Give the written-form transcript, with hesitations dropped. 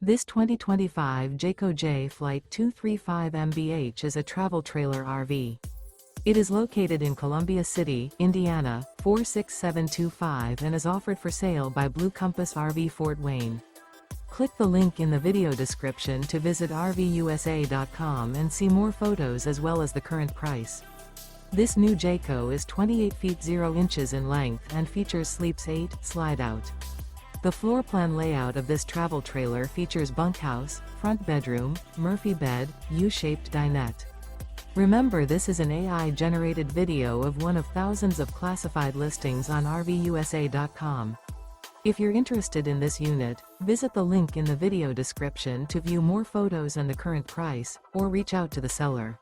This 2025 Jayco Jay Flight 235 MBH is a travel trailer RV. It is located in Columbia City, Indiana, 46725 and is offered for sale by Blue Compass RV Fort Wayne. Click the link in the video description to visit RVUSA.com and see more photos as well as the current price. This new Jayco is 28 feet 0 inches in length and features Sleeps 8 Slideout. The floor plan layout of this travel trailer features bunkhouse, front bedroom, Murphy bed, U-shaped dinette. Remember, this is an AI-generated video of one of thousands of classified listings on RVUSA.com. If you're interested in this unit, visit the link in the video description to view more photos and the current price, or reach out to the seller.